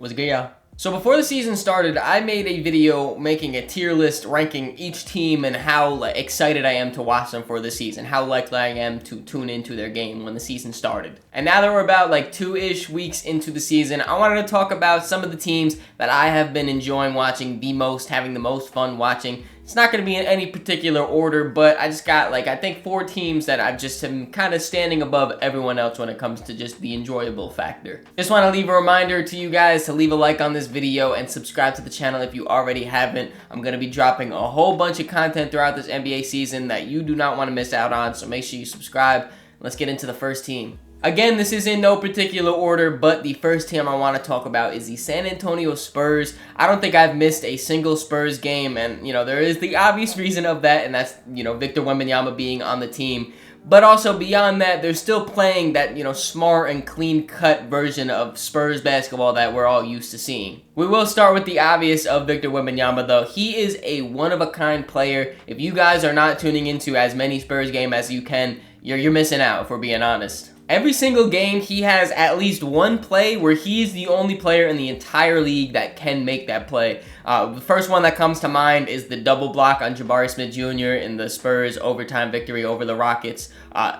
Was good, y'all? So before the season started, I made a video making a tier list ranking each team and how excited I am to watch them for the season, how likely I am to tune into their game when the season started. And now that we're about 2-ish weeks into the season, I wanted to talk about some of the teams that I have been enjoying watching the most, having the most fun watching. It's not going to be in any particular order, but I just got I think 4 teams that I've just am kind of standing above everyone else when it comes to just the enjoyable factor. Just want to leave a reminder to you guys to leave a like on this video and subscribe to the channel if you already haven't. I'm going to be dropping a whole bunch of content throughout this NBA season that you do not want to miss out on, so make sure you subscribe. Let's get into the first team. Again, this is in no particular order, but the first team I want to talk about is the San Antonio Spurs. I don't think I've missed a single Spurs game, and, there is the obvious reason of that, and that's, Victor Wembanyama being on the team. But also beyond that, they're still playing that, smart and clean-cut version of Spurs basketball that we're all used to seeing. We will start with the obvious of Victor Wembanyama, though. He is a one-of-a-kind player. If you guys are not tuning into as many Spurs games as you can, you're missing out, if we're being honest. Every single game, he has at least one play where he's the only player in the entire league that can make that play. The first one that comes to mind is the double block on Jabari Smith Jr. in the Spurs overtime victory over the Rockets.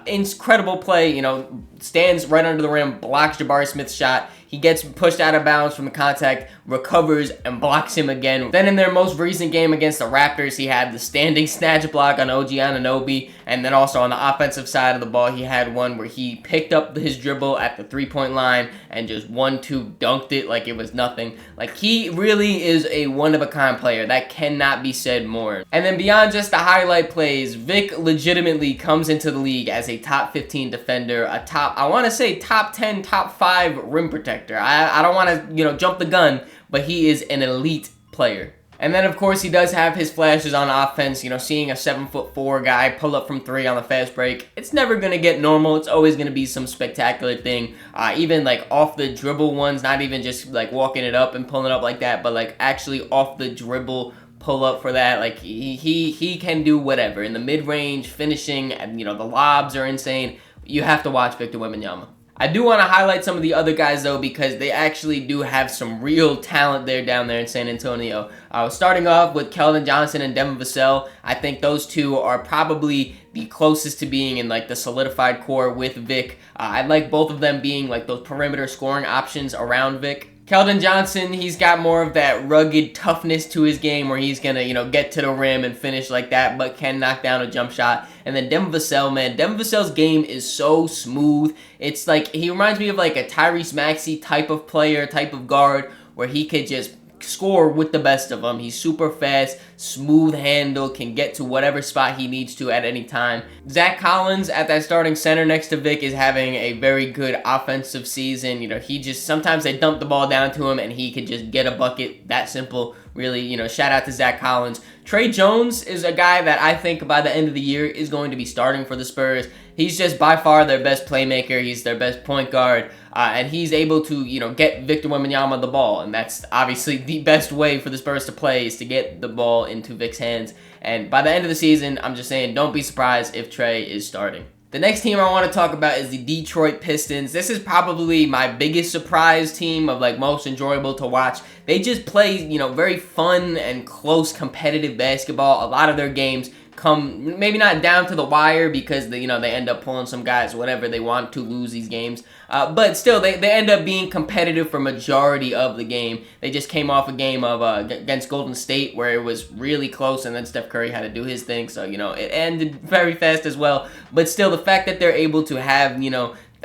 Incredible play, stands right under the rim, blocks Jabari Smith's shot. He gets pushed out of bounds from the contact, recovers, and blocks him again. Then in their most recent game against the Raptors, he had the standing snatch block on OG Anunoby, and then also on the offensive side of the ball, he had one where he picked up his dribble at the three-point line and just 1-2 dunked it like it was nothing. He really is a one-of-a-kind player. That cannot be said more. And then beyond just the highlight plays, Vic legitimately comes into the league as a top 15 defender, I want to say top 10, top 5 rim protector. I don't want to, jump the gun, but he is an elite player. And then, of course, he does have his flashes on offense. Seeing a 7'4" guy pull up from 3 on the fast break, it's never going to get normal. It's always going to be some spectacular thing. Even, off the dribble ones, not even just, walking it up and pulling it up like that, but, actually off the dribble pull up for that. He can do whatever. In the mid-range, finishing, and, the lobs are insane. You have to watch Victor Wembanyama. I do want to highlight some of the other guys, though, because they actually do have some real talent down there in San Antonio. Starting off with Keldon Johnson and Devin Vassell, I think those two are probably the closest to being in, the solidified core with Vic. I like both of them being, those perimeter scoring options around Vic. Keldon Johnson, he's got more of that rugged toughness to his game where he's going to, get to the rim and finish like that, but can knock down a jump shot. And then Devin Vassell, man, Devin Vassell's game is so smooth. It's he reminds me of a Tyrese Maxey type of player, type of guard, where he could just score with the best of them. He's super fast, smooth handle, can get to whatever spot he needs to at any time. Zach Collins at that starting center next to Vic is having a very good offensive season. Sometimes they dump the ball down to him and he could just get a bucket. That simple. Really, shout out to Zach Collins. Trey Jones is a guy that I think by the end of the year is going to be starting for the Spurs. He's just by far their best playmaker. He's their best point guard. And he's able to, get Victor Wembanyama the ball. And that's obviously the best way for the Spurs to play is to get the ball into Vic's hands. And by the end of the season, I'm just saying, don't be surprised if Trey is starting. The next team I want to talk about is the Detroit Pistons. This is probably my biggest surprise team of most enjoyable to watch. They just play, very fun and close competitive basketball. A lot of their games come maybe not down to the wire because they end up pulling some guys whenever they want to lose these games. But still, they end up being competitive for majority of the game. They just came off a game of against Golden State where it was really close, and then Steph Curry had to do his thing. So, it ended very fast as well. But still, the fact that they're able to have,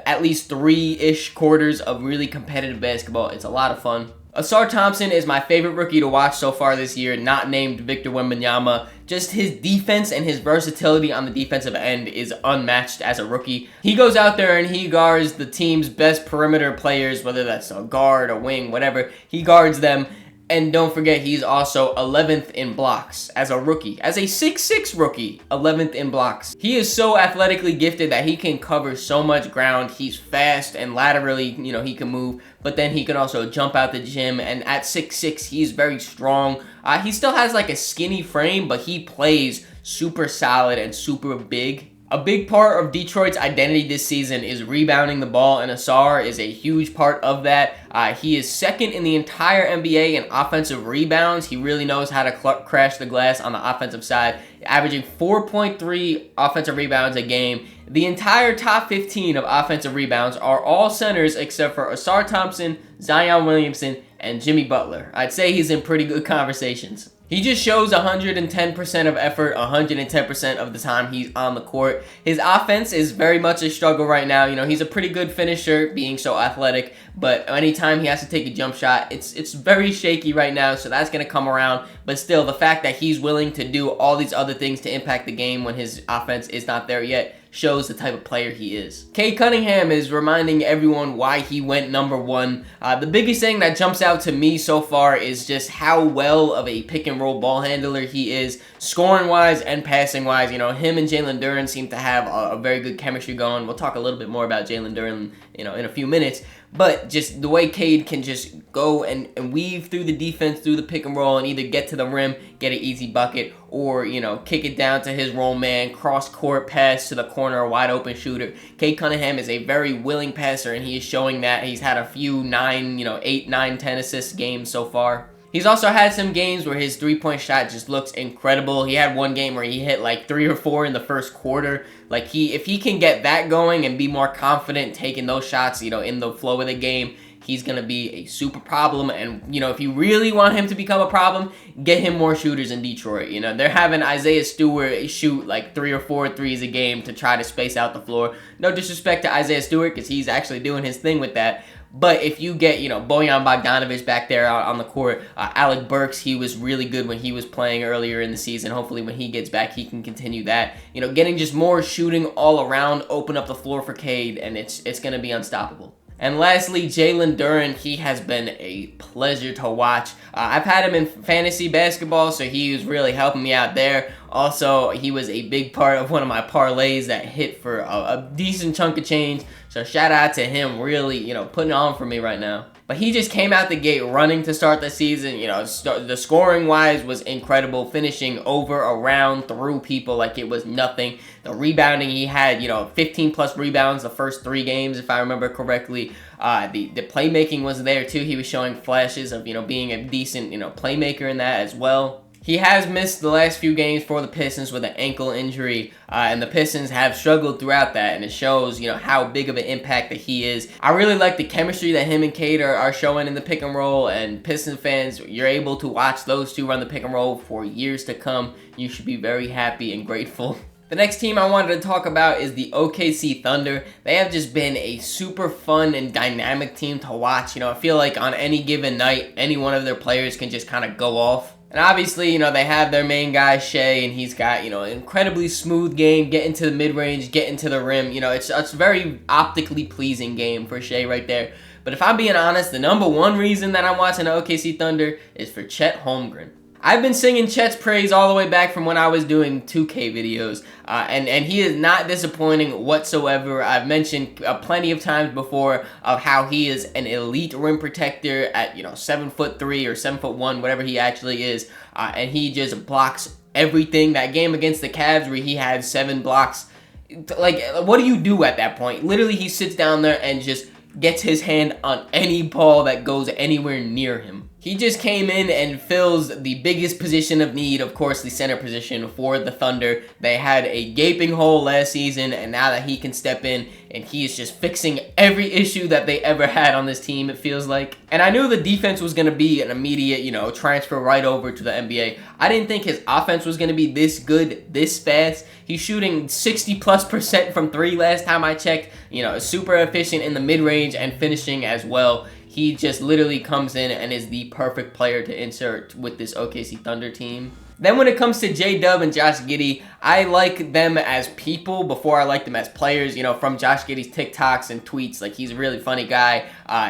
at least 3-ish quarters of really competitive basketball, it's a lot of fun. Ausar Thompson is my favorite rookie to watch so far this year, not named Victor Wembanyama. Just his defense and his versatility on the defensive end is unmatched as a rookie. He goes out there and he guards the team's best perimeter players, whether that's a guard, a wing, whatever. He guards them. And don't forget, he's also 11th in blocks as a rookie. As a 6'6" rookie, 11th in blocks. He is so athletically gifted that he can cover so much ground. He's fast and laterally, he can move. But then he can also jump out the gym. And at 6'6", he's very strong. He still has a skinny frame, but he plays super solid and super big. A big part of Detroit's identity this season is rebounding the ball, and Ausar is a huge part of that. He is second in the entire NBA in offensive rebounds. He really knows how to crash the glass on the offensive side, averaging 4.3 offensive rebounds a game. The entire top 15 of offensive rebounds are all centers except for Ausar Thompson, Zion Williamson, and Jimmy Butler. I'd say he's in pretty good conversations. He just shows 110% of effort, 110% of the time he's on the court. His offense is very much a struggle right now. You know, he's a pretty good finisher, being so athletic, but anytime he has to take a jump shot, it's very shaky right now, so that's going to come around. But still, the fact that he's willing to do all these other things to impact the game when his offense is not there yet shows the type of player he is. Cade Cunningham is reminding everyone why he went number one. The biggest thing that jumps out to me so far is just how well of a pick and roll ball handler he is, scoring wise and passing wise. You know, him and Jalen Duren seem to have a very good chemistry going. We'll talk a little bit more about Jalen Duren, you know, in a few minutes. But just the way Cade can just go and weave through the defense, through the pick and roll, and either get to the rim, get an easy bucket, or, you know, kick it down to his roll man, cross-court pass to the corner, a wide-open shooter. Cade Cunningham is a very willing passer, and he is showing that. He's had a few 8, 9, 10 assist games so far. He's also had some games where his three-point shot just looks incredible. He had one game where he hit like 3 or 4 in the first quarter. Like, if he can get that going and be more confident taking those shots, you know, in the flow of the game, he's going to be a super problem. And, you know, if you really want him to become a problem, get him more shooters in Detroit. You know, they're having Isaiah Stewart shoot like 3 or 4 threes a game to try to space out the floor. No disrespect to Isaiah Stewart, because he's actually doing his thing with that. But if you get, you know, Bojan Bogdanovic back there on the court, Alec Burks, he was really good when he was playing earlier in the season. Hopefully when he gets back, he can continue that. You know, getting just more shooting all around, open up the floor for Cade, and it's going to be unstoppable. And lastly, Jalen Duren, he has been a pleasure to watch. I've had him in fantasy basketball, so he was really helping me out there. Also, he was a big part of one of my parlays that hit for a decent chunk of change. So shout out to him, really, you know, putting on for me right now. But he just came out the gate running to start the season. You know, the scoring-wise was incredible, finishing over, around, through people like it was nothing. The rebounding, he had, you know, 15-plus rebounds the first 3 games, if I remember correctly. The playmaking was there, too. He was showing flashes of, you know, being a decent, you know, playmaker in that as well. He has missed the last few games for the Pistons with an ankle injury, and the Pistons have struggled throughout that, and it shows, you know, how big of an impact that he is. I really like the chemistry that him and Cade are showing in the pick and roll, and Pistons fans, you're able to watch those two run the pick and roll for years to come. You should be very happy and grateful. The next team I wanted to talk about is the OKC Thunder. They have just been a super fun and dynamic team to watch. You know, I feel like on any given night, any one of their players can just kind of go off. And obviously, you know, they have their main guy, Shea, and he's got, you know, an incredibly smooth game, get into the mid-range, get into the rim. You know, it's a very optically pleasing game for Shea right there. But if I'm being honest, the number one reason that I'm watching the OKC Thunder is for Chet Holmgren. I've been singing Chet's praise all the way back from when I was doing 2K videos, and he is not disappointing whatsoever. I've mentioned plenty of times before of how he is an elite rim protector at, you know, 7'3" or 7'1", whatever he actually is, and he just blocks everything. That game against the Cavs where he had 7 blocks, like, what do you do at that point? Literally, he sits down there and just gets his hand on any ball that goes anywhere near him. He just came in and fills the biggest position of need, of course, the center position for the Thunder. They had a gaping hole last season, and now that he can step in, and he is just fixing every issue that they ever had on this team, it feels like. And I knew the defense was going to be an immediate, you know, transfer right over to the NBA. I didn't think his offense was going to be this good, this fast. He's shooting 60+% from 3 last time I checked. You know, super efficient in the mid-range and finishing as well. He just literally comes in and is the perfect player to insert with this OKC Thunder team. Then when it comes to J-Dub and Josh Giddey, I like them as people before I like them as players. You know, from Josh Giddey's TikToks and tweets, like, he's a really funny guy,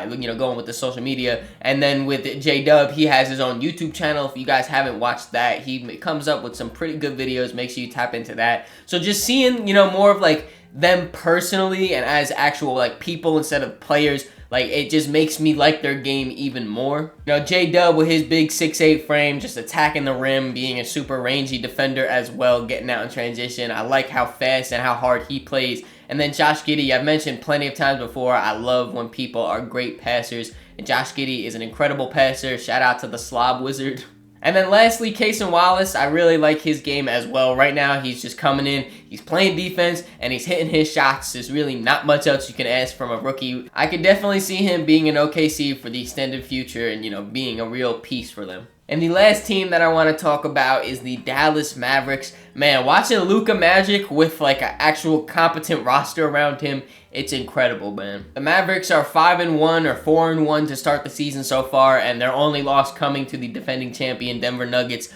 you know, going with the social media. And then with J-Dub, he has his own YouTube channel. If you guys haven't watched that, he comes up with some pretty good videos. Make sure you tap into that. So just seeing, you know, more of like them personally and as actual like people instead of players like, it just makes me like their game even more. You know, J-Dub with his big 6'8 frame, just attacking the rim, being a super rangy defender as well, getting out in transition. I like how fast and how hard he plays. And then Josh Giddey, I've mentioned plenty of times before, I love when people are great passers. And Josh Giddey is an incredible passer. Shout out to the Slob Wizard. And then lastly, Cason Wallace, I really like his game as well. Right now, he's just coming in, he's playing defense, and he's hitting his shots. There's really not much else you can ask from a rookie. I could definitely see him being in OKC for the extended future and, you know, being a real piece for them. And the last team that I want to talk about is the Dallas Mavericks. Man, watching Luka Magic with like an actual competent roster around him, it's incredible, man. The Mavericks are 5-1 or 4-1 to start the season so far, and their only loss coming to the defending champion Denver Nuggets.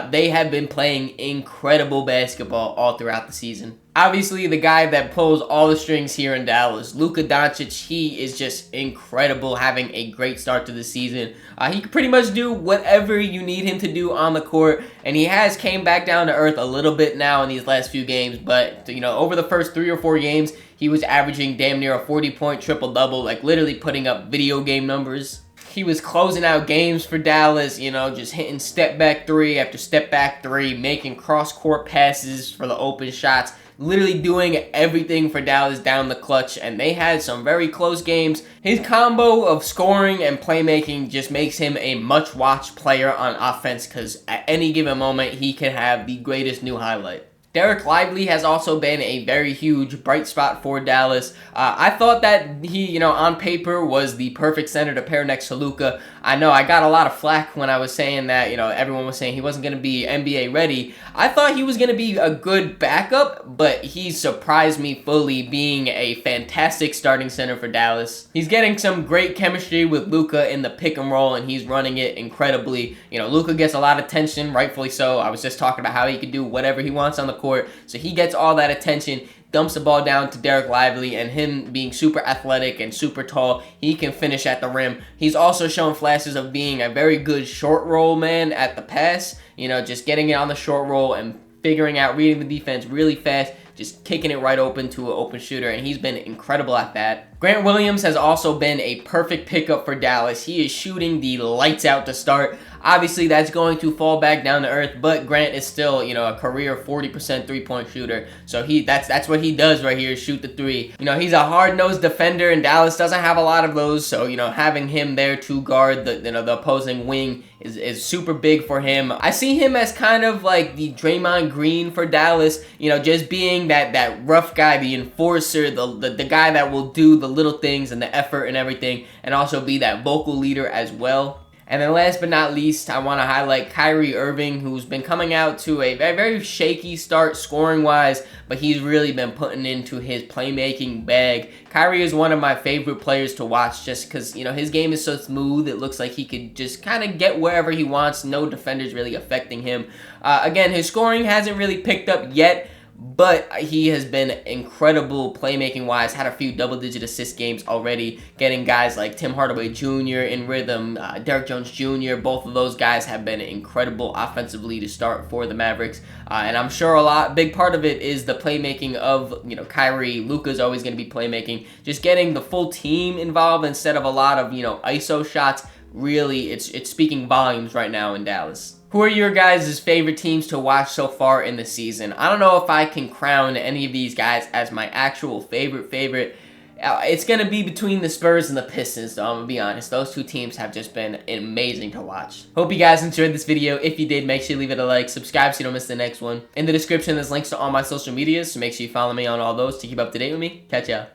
They have been playing incredible basketball all throughout the season. Obviously, the guy that pulls all the strings here in Dallas, Luka Doncic, he is just incredible, having a great start to the season. He can pretty much do whatever you need him to do on the court, and he has came back down to earth a little bit now in these last few games, but, you know, over the first 3 or 4 games, he was averaging damn near a 40-point triple-double, like literally putting up video game numbers. He was closing out games for Dallas, you know, just hitting step-back 3 after step-back 3, making cross-court passes for the open shots, literally doing everything for Dallas down the clutch, and they had some very close games. His combo of scoring and playmaking just makes him a much-watched player on offense, because at any given moment, he can have the greatest new highlight. Dereck Lively has also been a very huge bright spot for Dallas. I thought that he, you know, on paper was the perfect center to pair next to Luka. I know I got a lot of flack when I was saying that, you know, everyone was saying he wasn't going to be NBA ready. I thought he was going to be a good backup, but he surprised me fully being a fantastic starting center for Dallas. He's getting some great chemistry with Luka in the pick and roll, and he's running it incredibly. You know, Luka gets a lot of attention, rightfully so. I was just talking about how he could do whatever he wants on the court, so he gets all that attention, dumps the ball down to Dereck Lively, and him being super athletic and super tall, he can finish at the rim. He's also shown flashes of being a very good short roll man at the pass, you know, just getting it on the short roll and figuring out, reading the defense really fast, just kicking it right open to an open shooter, and he's been incredible at that. Grant Williams has also been a perfect pickup for Dallas. He is shooting the lights out to start. Obviously, that's going to fall back down to earth, but Grant is still, you know, a career 40% three-point shooter. So that's what he does right here, shoot the three. You know, he's a hard-nosed defender, and Dallas doesn't have a lot of those. So, you know, having him there to guard the opposing wing is super big for him. I see him as kind of like the Draymond Green for Dallas. You know, just being that rough guy, the enforcer, the guy that will do the little things and the effort and everything, and also be that vocal leader as well. And then last but not least, I want to highlight Kyrie Irving, who's been coming out to a very, very shaky start scoring-wise, but he's really been putting into his playmaking bag. Kyrie is one of my favorite players to watch just because, you know, his game is so smooth. It looks like he could just kind of get wherever he wants. No defenders really affecting him. Again, his scoring hasn't really picked up yet, but he has been incredible playmaking-wise, had a few double-digit assist games already, getting guys like Tim Hardaway Jr. in rhythm, Derrick Jones Jr., both of those guys have been incredible offensively to start for the Mavericks, and I'm sure big part of it is the playmaking of, you know, Kyrie. Luka's always going to be playmaking. Just getting the full team involved instead of a lot of, you know, ISO shots, really, it's speaking volumes right now in Dallas. Who are your guys' favorite teams to watch so far in the season? I don't know if I can crown any of these guys as my actual favorite. It's going to be between the Spurs and the Pistons, though, I'm going to be honest. Those two teams have just been amazing to watch. Hope you guys enjoyed this video. If you did, make sure you leave it a like. Subscribe so you don't miss the next one. In the description, there's links to all my social medias, so make sure you follow me on all those to keep up to date with me. Catch ya.